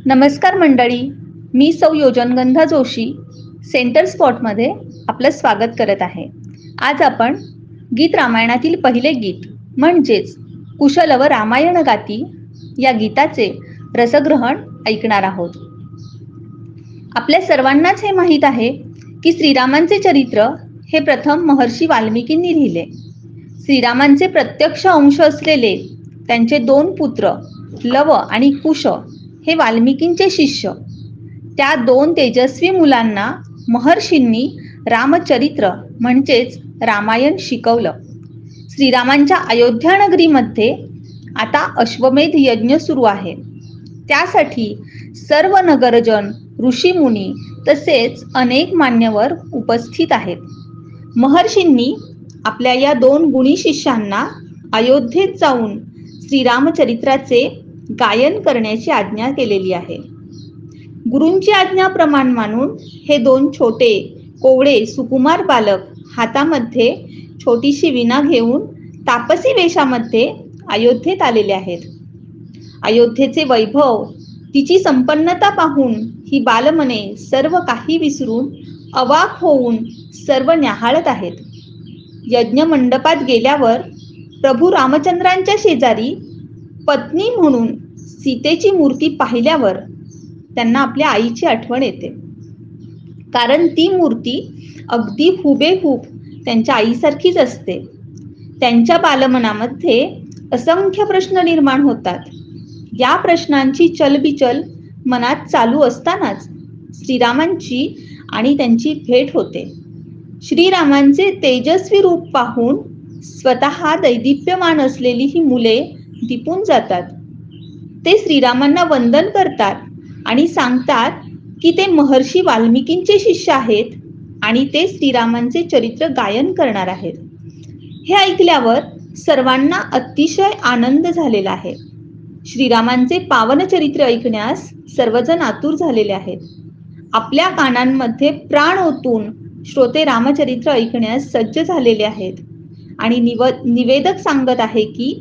नमस्कार मंडळी, मी सौ योजनगंधा जोशी सेंटर स्पॉटमध्ये आपलं स्वागत करत आहे. आज आपण गीत रामायणातील पहिले गीत म्हणजेच कुशलव रामायण गाती या गीताचे रसग्रहण ऐकणार आहोत. आपल्या सर्वांनाच हे माहीत आहे की श्रीरामांचे चरित्र हे प्रथम महर्षी वाल्मिकींनी लिहिले. श्रीरामांचे प्रत्यक्ष अंश असलेले त्यांचे 2 पुत्र लव आणि कुश हे वाल्मिकींचे शिष्य. त्या 2 तेजस्वी मुलांना महर्षींनी रामचरित्र म्हणजेच रामायण शिकवलं. श्रीरामांच्या अयोध्या नगरीमध्ये आता अश्वमेध यज्ञ सुरू आहे. त्यासाठी सर्व नगरजन, ऋषीमुनी तसेच अनेक मान्यवर उपस्थित आहेत. महर्षींनी आपल्या या 2 गुणी शिष्यांना अयोध्येत जाऊन श्रीरामचरित्राचे गायन करण्याची आज्ञा केलेली आहे. गुरूंची आज्ञा प्रमाण मानून हे 2 छोटे कोवळे सुकुमार बालक हातामध्ये छोटीशी वीणा घेऊन तापसी वेशामध्ये अयोध्येत आलेले आहेत. अयोध्येचे वैभव, तिची संपन्नता पाहून ही बालमने सर्व काही विसरून अवाक होऊन सर्व न्याहाळत आहेत. यज्ञ मंडपात गेल्यावर प्रभू रामचंद्रांच्या शेजारी पत्नी म्हणून सीतेची मूर्ती पाहिल्यावर त्यांना आपल्या आईची आठवण येते. कारण ती मूर्ती अगदी हुबेहूब त्यांच्या आईसारखीच असते. त्यांच्या बालमनामध्ये असंख्य प्रश्न निर्माण होतात. या प्रश्नांची चलबिचल मनात चालू असतानाच श्रीरामांची आणि त्यांची भेट होते. श्रीरामांचे तेजस्वी रूप पाहून स्वतः दैदिप्यमान असलेली ही मुले दिपून जातात. ते श्रीरामांना वंदन करतात आणि सांगतात की ते महर्षी वाल्मिकींचे शिष्य आहेत आणि ते श्रीरामांचे चरित्र गायन करणार आहेत. हे ऐकल्यावर सर्वांना अतिशय आनंद झालेला आहे. श्रीरामांचे पावन चरित्र ऐकण्यास सर्वजण आतुर झालेले आहेत. आपल्या कानांमध्ये प्राण ओतून श्रोते रामचरित्र ऐकण्यास सज्ज झालेले आहेत आणि निवेदक सांगत आहे की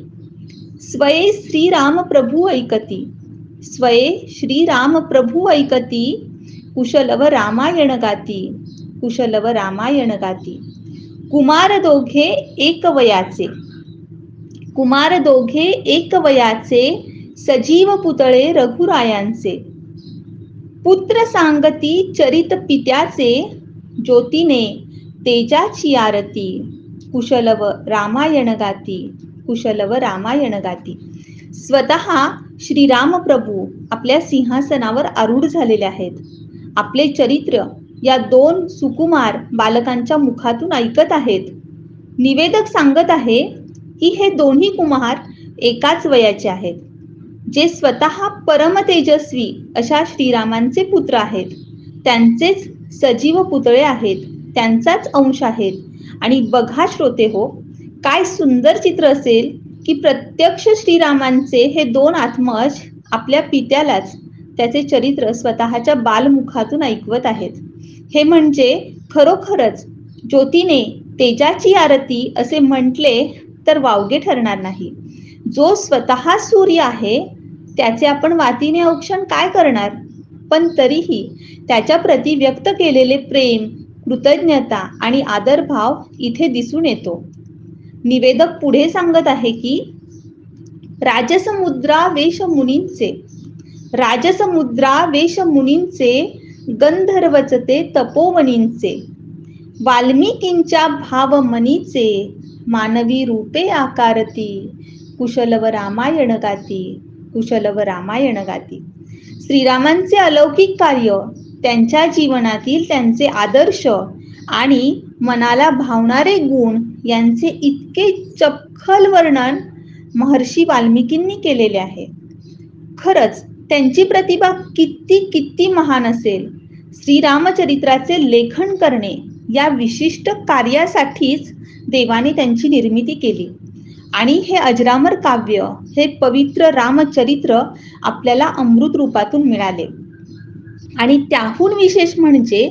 स्वये श्रीराम प्रभू ऐकती, स्वये श्रीराम प्रभू ऐकती, कुशलव रामायण गाती, कुशलव रामायण गाती. कुमार दोघे एक वयाचे, कुमार दोघे एक वयाचे, सजीव पुतळे रघुरायांचे. पुत्र सांगती चरित पित्याचे, ज्योतीने तेजाची आरती, कुशलव रामायण गाती, कुशलव रामायण गाती. स्वतः श्रीराम प्रभू आपल्या सिंहासनावर आरूढ झालेले आहेत. आपले चरित्र या 2 सुकुमार बालकांच्या मुखातून ऐकत आहेत. निवेदक सांगत आहे की हे दोन्ही कुमार एकाच वयाचे आहेत, जे स्वतः परम तेजस्वी अशा श्रीरामांचे पुत्र आहेत. त्यांचेच सजीव पुतळे आहेत, त्यांचाच अंश आहेत. आणि बघा श्रोते हो, काय सुंदर चित्र असेल की प्रत्यक्ष श्रीरामांचे हे 2 आत्मज आपल्या पित्यालाच त्याचे चरित्र स्वतःच्या बालमुखातून ऐकवत आहेत. हे म्हणजे खरोखरच ज्योतीने तेजाची आरती असे म्हटले तर वावगे ठरणार नाही. जो स्वतः सूर्य आहे त्याचे आपण वातीने औक्षण काय करणार, पण तरीही त्याच्या प्रती व्यक्त केलेले प्रेम, कृतज्ञता आणि आदरभाव इथे दिसून येतो. निवेदक पुढे सांगत आहे की राजसमुद्रा वेश मुनींचे, राजसमुद्रा वेश मुनींचे, गंधर्वचते तपोवनींचे, वाल्मिकींच्या भावमनीचे, मानवी रूपे आकारती, कुशलव रामायण गाती, कुशलव रामायण गाती. श्रीरामांचे अलौकिक कार्य, त्यांच्या जीवनातील त्यांचे आदर्श आणि मनाला भावणारे गुण यांचे इतके चपखल वर्णन महर्षी वाल्मिकींनी केलेले आहे. खरंच त्यांची प्रतिभा किती किती महान असेल. श्रीरामचरित्राचे लेखन करणे या विशिष्ट कार्यासाठीच देवाने त्यांची निर्मिती केली आणि हे अजरामर काव्य, हे पवित्र रामचरित्र आपल्याला अमृत रूपातून मिळाले. आणि त्याहून विशेष म्हणजे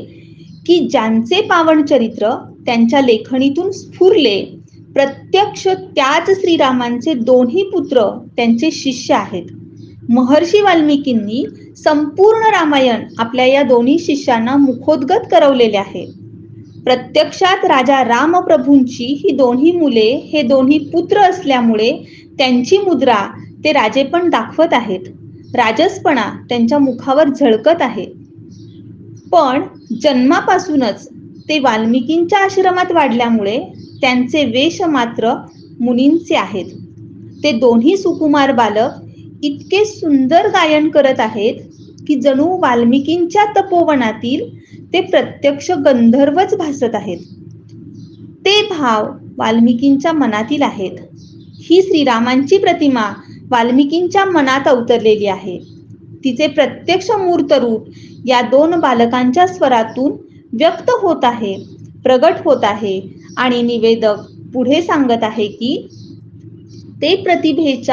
की ज्यांचे पावन चरित्र त्यांच्या लेखणीतून स्फुरले, प्रत्यक्ष त्याच श्रीरामांचे 2ही पुत्र त्यांचे शिष्य आहेत. महर्षी वाल्मिकींनी संपूर्ण रामायण आपल्या या दोन्ही शिष्यांना मुखोद्गत करवलेले आहे. प्रत्यक्षात राजा रामप्रभूंची ही दोन्ही मुले, हे दोन्ही पुत्र असल्यामुळे त्यांची मुद्रा ते राजेपण दाखवत आहेत. राजसपणा त्यांच्या मुखावर झळकत आहे. पण जन्मापासूनच ते वाल्मिकींच्या आश्रमात वाढल्यामुळे त्यांचे वेश मात्र मुनींचे आहेत. ते दोन्ही सुकुमार बालक इतके सुंदर गायन करत आहेत की जणू वाल्मिकींच्या तपोवनातील ते प्रत्यक्ष गंधर्वच भासत आहेत. ते भाव वाल्मिकींच्या मनातील आहेत. ही श्रीरामांची प्रतिमा वाल्मिकींच्या मनात अवतरलेली आहे. तिचे प्रत्यक्ष मूर्त रूप या दोन बालकांच्या स्वरातून व्यक्त होत आहे, प्रगट होत आहे. आणि निवेदक पुढे सांगत आहे की ते प्रतिभेच्या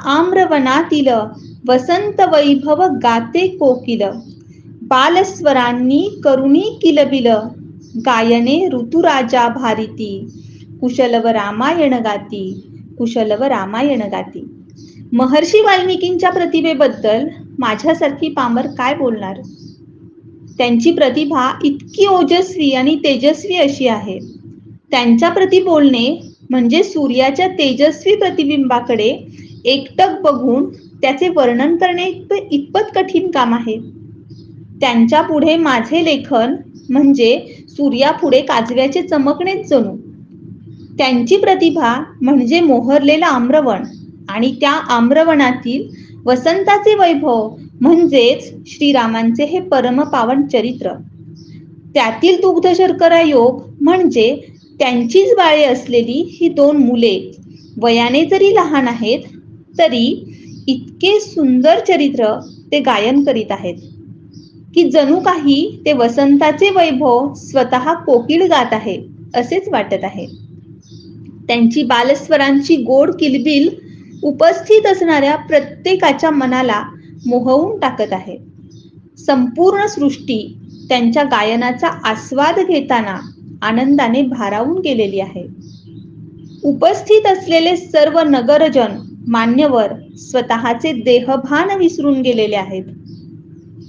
आम्रवनातील वसंत वैभव गाते कोकिल, बालस्वरांनी करुणी किलबिल, गायने ऋतुराजा भारिती, कुशलव रामायण गाती. महर्षी वाल्मिकींच्या प्रतिभेबद्दल माझ्यासारखी पामर काय बोलणार. त्यांची प्रतिभा इतकी ओजस्वी आणि तेजस्वी अशी आहे. त्यांच्या प्रती बोलणे म्हणजे सूर्याच्या तेजस्वी प्रतिबिंबाकडे एकटक बघून त्याचे वर्णन करणे इतपत कठीण काम आहे. त्यांच्या पुढे माझे लेखन म्हणजे सूर्यापुढे काजव्याचे चमकणेच जणू. त्यांची प्रतिभा म्हणजे मोहरलेलं आम्रवण आणि त्या आम्रवनातील वसंताचे वैभव म्हणजेच श्रीरामांचे हे परमपावन चरित्र. त्यातील दुग्ध शर्करा योग म्हणजे त्यांचीच बाळे असलेली ही दोन मुले वयाने जरी लहान आहेत तरी इतके सुंदर चरित्र ते गायन करीत आहेत की जणू काही ते वसंताचे वैभव स्वतः कोकिळ गात आहे असेच वाटत आहे. त्यांची बालस्वरांची गोड किलबिल उपस्थित असणाऱ्या प्रत्येकाच्या मनाला मोहवून टाकत आहे. संपूर्ण सृष्टी त्यांच्या गायनाचा आस्वाद घेताना आनंदाने भारावून गेलेली आहे. उपस्थित असलेले सर्व नगरजन मान्यवर स्वतःचे देहभान विसरून गेलेले आहेत.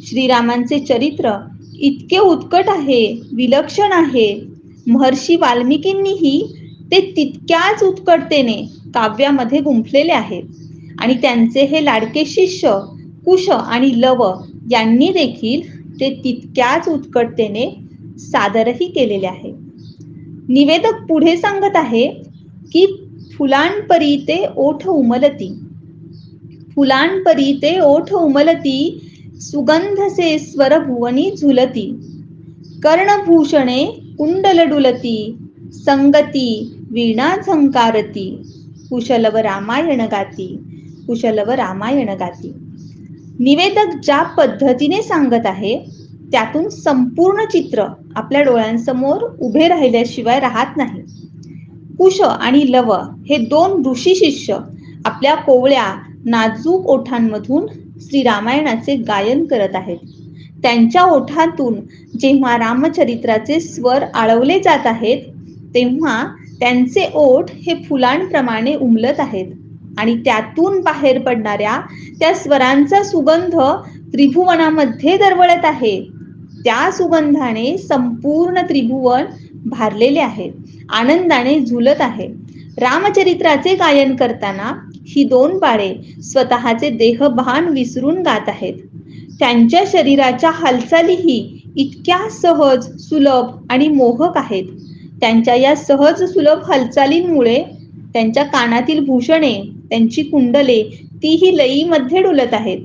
श्रीरामांचे चरित्र इतके उत्कट आहे, विलक्षण आहे. महर्षी वाल्मिकींनीही ते तितक्याच उत्कटतेने काव्यामध्ये गुंफलेले आहे आणि त्यांचे हे लाडके शिष्य कुश आणि लव यांनी देखील ते तितक्याच उत्कटतेने सादरही केलेले आहे. निवेदक पुढे सांगत आहे की फुलांपरी ते ओठ उमलती, सुगंधसे स्वर भुवनी झुलती, कर्णभूषणे कुंडल डुलती, संगती वीणा झंकारती, कुशलव रामायण गाती. निवेदक ज्या पद्धतीने सांगत आहे त्यातून संपूर्ण चित्र आपल्या डोळ्यांसमोर उभे राहिल्याशिवाय राहत नाही. कुश आणि लव हे दोन ऋषी शिष्य आपल्या कोवळ्या नाजूक ओठांमधून श्रीरामायणाचे गायन करत आहेत. त्यांच्या ओठातून जेव्हा रामचरित्राचे स्वर आळवले जात आहेत तेव्हा त्यांचे ओठ हे फुलांप्रमाणे उमलत आहेत आणि त्यातून बाहेर पडणाऱ्या त्या स्वरांचा सुगंध त्रिभुवनामध्ये दरवळत आहे. त्या सुगंधाने संपूर्ण त्रिभुवन भारलेले आहे, आनंदाने झुलत आहे. रामचरित्राचे गायन करताना ही दोन बाळे स्वतःचे देहभान विसरून गात आहेत. त्यांच्या शरीराच्या हालचालीही इतक्या सहज, सुलभ आणि मोहक आहेत. त्यांच्या या सहज सुलभ हालचालींमुळे त्यांच्या कानातील भूषणे, त्यांची कुंडले तीही लयीमध्ये डुलत आहेत.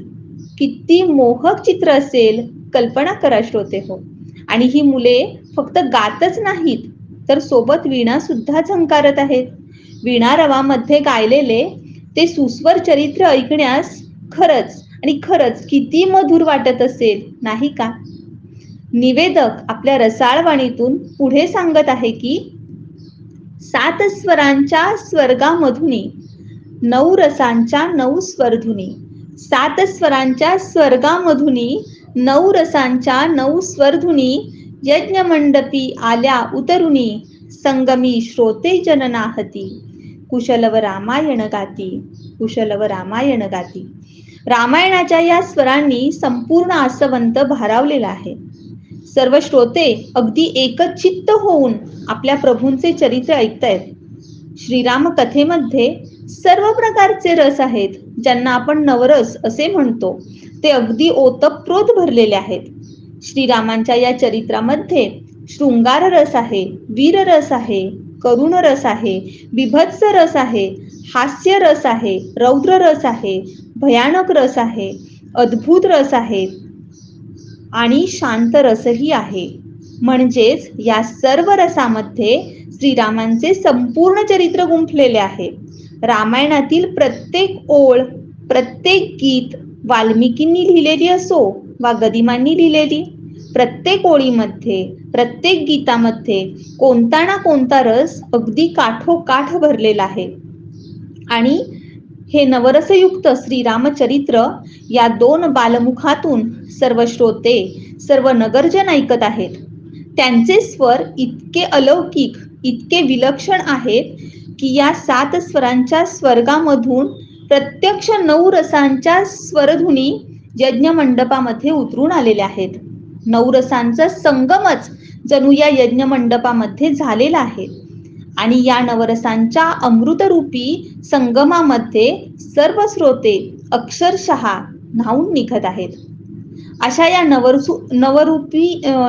किती मोहक चित्र असेल कल्पना करा श्रोते हो. आणि ही मुले फक्त गातच नाहीत तर सोबत वीणा सुद्धा झंकारत आहेत. वीणा रवामध्ये गायलेले ते सुस्वर चरित्र ऐकण्यास खरंच किती मधुर वाटत असेल नाही का. निवेदक आपल्या रसाळ वाणीतून पुढे सांगत आहे की 7 स्वरांच्या स्वर्गामधुनी 9 रसांच्या 9 स्वरधुनी, 7 स्वरांच्या स्वर्गामधुनी 9 रसांच्या 9 स्वरधुनी, यज्ञमंडपी आल्या उतरुनी, संगमी श्रोते जननाहती, कुशलव रामायण गाती, कुशलव रामायण गाती. रामायणाच्या या स्वरांनी संपूर्ण आसवंत भारावलेला आहे. सर्व श्रोते अगदी एकचित्त होऊन आपल्या प्रभूंचे चरित्र ऐकतायत. श्रीराम कथेमध्ये सर्व प्रकारचे रस आहेत, ज्यांना आपण नवरस असे म्हणतो, ते अगदी ओतप्रोत भरलेले आहेत. श्रीरामांच्या या चरित्रामध्ये शृंगार रस आहे, वीर रस आहे, करुण रस आहे, बिभत्स रस आहे, हास्य रस आहे, रौद्र रस आहे, भयानक रस आहे, अद्भुत रस आहे आणि शांत रसही आहे. म्हणजेच या सर्व रसामध्ये श्रीरामांचे संपूर्ण चरित्र गुंफलेले आहे. रामायणातील प्रत्येक ओळ, प्रत्येक गीत वाल्मिकींनी लिहिलेली असो वा गदिमांनी लिहिलेली, प्रत्येक ओळीमध्ये, प्रत्येक गीतामध्ये कोणता ना कोणता रस अगदी काठोकाठ भरलेला आहे. आणि हे नवरसयुक्त श्रीरामचरित्र या 2 बालमुखातून सर्व श्रोते, सर्व नगरजन ऐकत आहेत. त्यांचे स्वर इतके अलौकिक, इतके विलक्षण आहेत की या 7 स्वरांच्या स्वर्गामधून प्रत्यक्ष 9 रसांच्या स्वरधुनी यज्ञ मंडपामध्ये उतरून आलेल्या आहेत. 9 रसांचा संगमच जणू या यज्ञ मंडपामध्ये झालेला आहे. आणि या नवरसांच्या अमृतरूपी संगमामध्ये सर्व श्रोते अक्षरशः न्हाऊन निघत आहेत. अशा या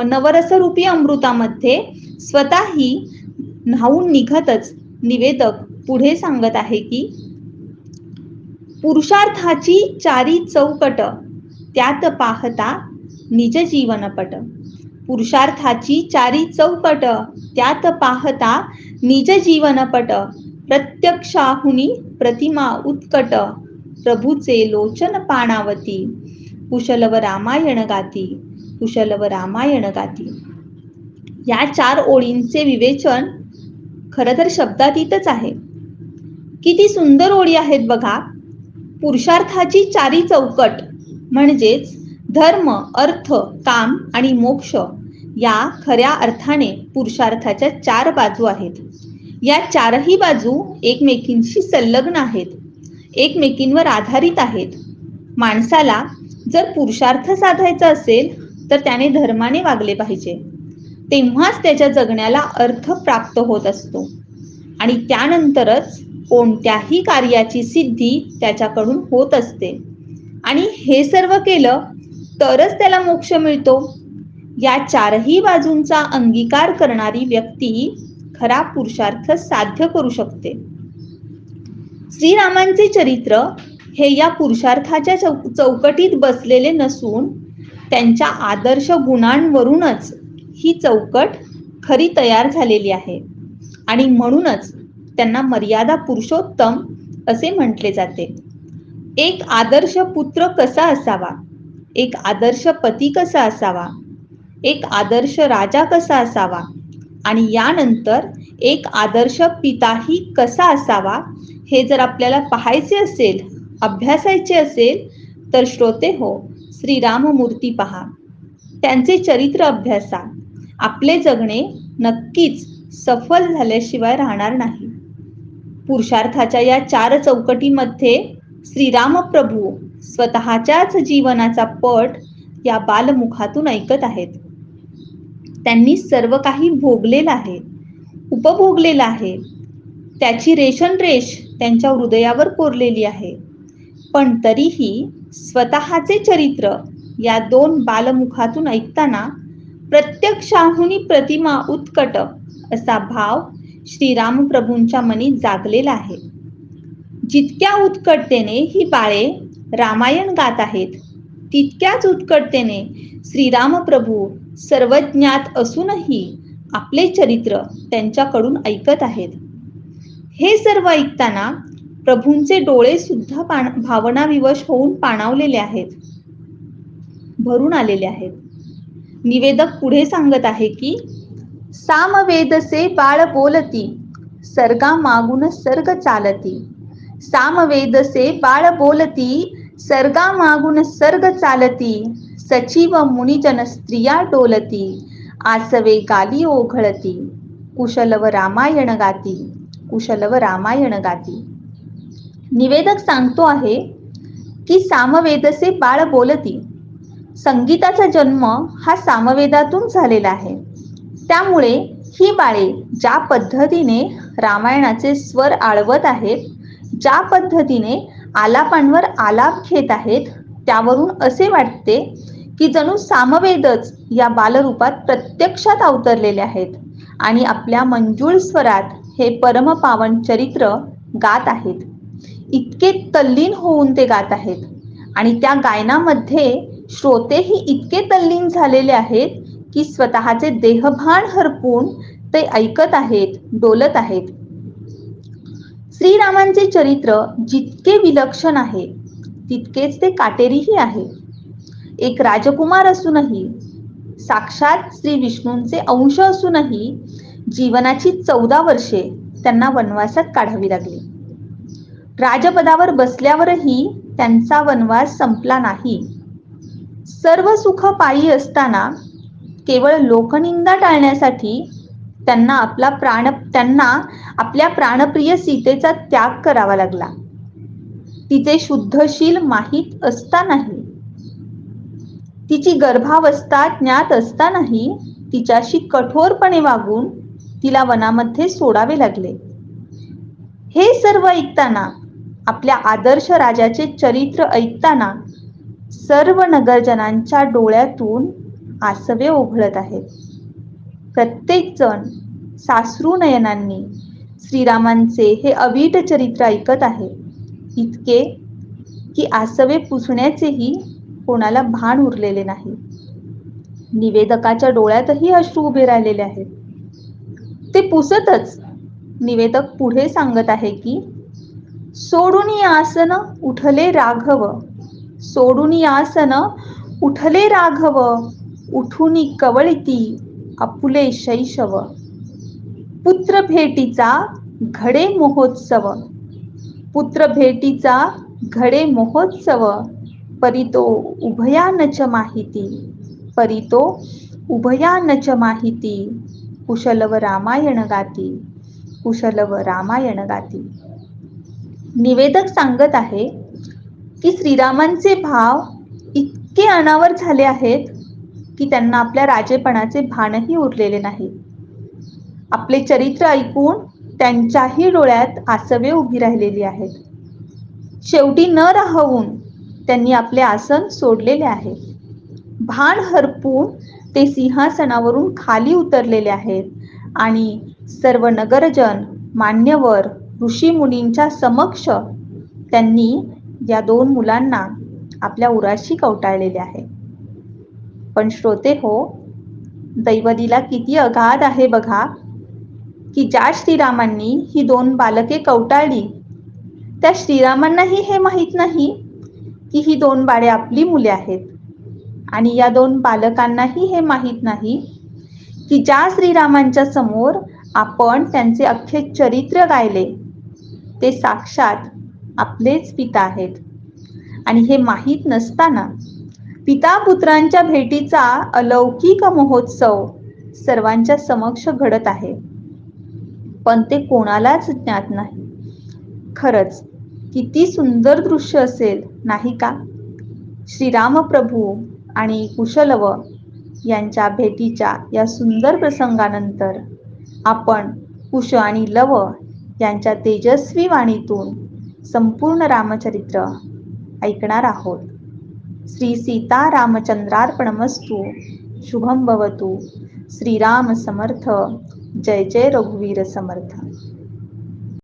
नवरसरूपी अमृतामध्ये स्वतःही न्हाऊन निघतच निवेदक पुढे सांगत आहे की पुरुषार्थाची 4 चौकट त्यात पाहता निज जीवनपट. पुरुषार्थाची 4 चौकट त्यात पाहता निज जीवनपट. प्रत्यक्षाहुनी प्रतिमा उत्कट प्रभूचे लोचन पाणावती. कुशलव रामायण गाती, कुशलव रामायण गाती. या 4 ओळींचे विवेचन खरं तर शब्दातीतच आहे. किती सुंदर ओळी आहेत बघा. पुरुषार्थाची 4 चौकट म्हणजेच धर्म, अर्थ, काम आणि मोक्ष या खऱ्या अर्थाने पुरुषार्थाच्या 4 बाजू आहेत. या 4ही बाजू एकमेकींशी संलग्न आहेत, एकमेकींवर आधारित आहेत. माणसाला जर पुरुषार्थ साधायचा असेल तर त्याने धर्माने वागले पाहिजे, तेव्हाच त्याच्या जगण्याला अर्थ प्राप्त होत असतो आणि त्यानंतरच कोणत्याही कार्याची सिद्धी त्याच्याकडून होत असते. आणि हे सर्व केलं तरच त्याला मोक्ष मिळतो. या 4ही बाजूंचा अंगीकार करणारी व्यक्ती खरा पुरुषार्थ साध्य करू शकते. श्रीरामांचे चरित्र हे या पुरुषार्थाच्या चौकटीत बसलेले नसून त्यांच्या आदर्श गुणांवरूनच ही चौकट खरी तयार झालेली आहे आणि म्हणूनच त्यांना मर्यादा पुरुषोत्तम असे म्हटले जाते. एक आदर्श पुत्र कसा असावा, एक आदर्श पती कसा असावा, एक आदर्श राजा कसा असावा आणि यानंतर एक आदर्श पिताही कसा असावा, हे जर आपल्याला पाहायचे असेल, अभ्यासायचे असेल तर श्रोते हो, श्रीराममूर्ती पहा, त्यांचे चरित्र अभ्यासा. आपले जगणे नक्कीच सफल झाल्याशिवाय राहणार नाही. पुरुषार्थाच्या या 4 चौकटीमध्ये श्रीराम प्रभू स्वतःच्याच जीवनाचा पट या बालमुखातून ऐकत आहेत. त्यांनी सर्व काही भोगलेलं आहे, उपभोगलेलं आहे. त्याची रेषानरेष त्यांच्या हृदयावर कोरलेली आहे. पण तरीही स्वतःचे चरित्र या 2 बालमुखातून ऐकताना प्रत्यक्षाहुनी प्रतिमा उत्कट असा भाव श्रीराम प्रभूंच्या मनी जागलेला आहे. जितक्या उत्कटतेने ही बाळे रामायण गात आहेत, तितक्याच उत्कटतेने श्रीराम प्रभू सर्वज्ञात असूनही आपले चरित्र त्यांच्याकडून ऐकत आहेत. हे सर्व ऐकताना प्रभूंचे डोळे सुद्धा भावनाविवश होऊन पाणावलेले आहेत, भरून आलेले आहेत. निवेदक पुढे सांगत आहे की सामवेदसे बाळ बोलती, सर्गा मागून सर्ग चालती. सामवेदसे बाळ बोलती, सर्गा मागून सर्ग चालती. सचिव मुनिजन स्त्रिया डोलती, आसवे गाली ओघळती. कुशलव रामायण गाती, कुशलव रामायण गाती. निवेदक सांगतो आहे की सामवेदसे बाळ बोलती. संगीताचा जन्म हा सामवेदातून झालेला आहे. त्यामुळे ही बाळे ज्या पद्धतीने रामायणाचे स्वर आळवत आहेत, ज्या पद्धतीने आलापांवर आलाप घेत आहेत, त्यावरून असे वाटते की जणू सामवेदच या बालरूपात प्रत्यक्षात अवतरलेले आहेत आणि आपल्या मंजूळ स्वरात हे परमपावन चरित्र गात आहेत. इतके तल्लीन होऊन ते गात आहेत आणि त्या गायनामध्ये श्रोतेही इतके तल्लीन झालेले आहेत की स्वतःचे देहभान हरपून ते ऐकत आहेत, डोलत आहेत. श्रीरामांचे चरित्र जितके विलक्षण आहे तितकेच ते काटेरीही आहे. एक राजकुमार असूनही, साक्षात श्री विष्णूंचे अंश असूनही जीवनाची 14 वर्षे त्यांना वनवासात काढावी लागली. राजपदावर बसल्यावरही त्यांचा वनवास संपला नाही. सर्व सुख पायी असताना केवळ लोकनिंदा टाळण्यासाठी त्यांना आपल्या प्राणप्रिय सीतेचा त्याग करावा लागला. तिचे शुद्धशील माहीत असतानाही, तिची गर्भावस्था ज्ञात असतानाही तिच्याशी कठोरपणे वागून तिला वनामध्ये सोडावे लागले. हे सर्व ऐकताना, आपल्या आदर्श राजाचे चरित्र ऐकताना सर्व नगरजनांच्या डोळ्यातून आसवे ओघळत आहेत. प्रत्येक जण साश्रू नयनांनी श्रीरामांचे हे अवीट चरित्र ऐकत आहे, इतके की आसवे पुसण्याचेही कोणाला भान उरलेले नाही. निवेदकाच्या डोळ्यातही अश्रू उभे राहिलेले आहेत. ते पुसतच निवेदक पुढे सांगत आहे की सोडून आसन उठले राघव, सोडून आसन उठले राघव, उठून कवळिती आपुले शैशव. पुत्र भेटीचा घडे महोत्सव, पुत्र भेटीचा घडे महोत्सव. परितो उभयानच माहिती, परितो उभयानच माहिती. कुशलव रामायण गाती, कुशलव रामायण गाती. निवेदक सांगत आहे की श्रीरामांचे भाव इतके अनावर झाले आहेत की त्यांना आपल्या राजेपणाचे भानही उरलेले नाही. आपले चरित्र ऐकून त्यांच्याही डोळ्यात आसवे उभी राहिलेली आहेत. शेवटी न राहून त्यांनी आपले आसन सोडलेले आहे. भान हरपून ते सिंहासनावरून खाली उतरलेले आहेत आणि सर्व नगरजन, मान्यवर, ऋषी मुनींच्या समक्ष त्यांनी या 2 मुलांना आपल्या उराशी कवटाळलेले आहे. पण श्रोते हो, दैवलीला किती अगाध आहे बघा, की ज्या श्रीरामांनी ही 2 बालके कवटाळली, त्या श्रीरामांनाही हे माहीत नाही की ही 2 बाळे आपली मुले आहेत. आणि या 2 बालकांनाही हे माहीत नाही की ज्या श्रीरामांच्या समोर आपण त्यांचे अख्खे चरित्र गायले, ते साक्षात आपलेच पिता आहेत. आणि हे माहीत नसताना पिता पुत्रांच्या भेटीचा अलौकिक महोत्सव सर्वांच्या समक्ष घडत आहे, पण ते कोणालाच ज्ञात नाही. खरंच किती सुंदर दृश्य असेल नाही का? श्रीराम प्रभू आणि कुशलव यांच्या भेटीच्या या सुंदर प्रसंगानंतर आपण कुश आणि लव यांच्या तेजस्वी वाणीतून संपूर्ण रामचरित्र ऐकणार आहोत. श्री सीता रामचंद्रार्पणमस्तु. शुभम भवतु. श्रीराम समर्थ. जय जय रघुवीर समर्थ.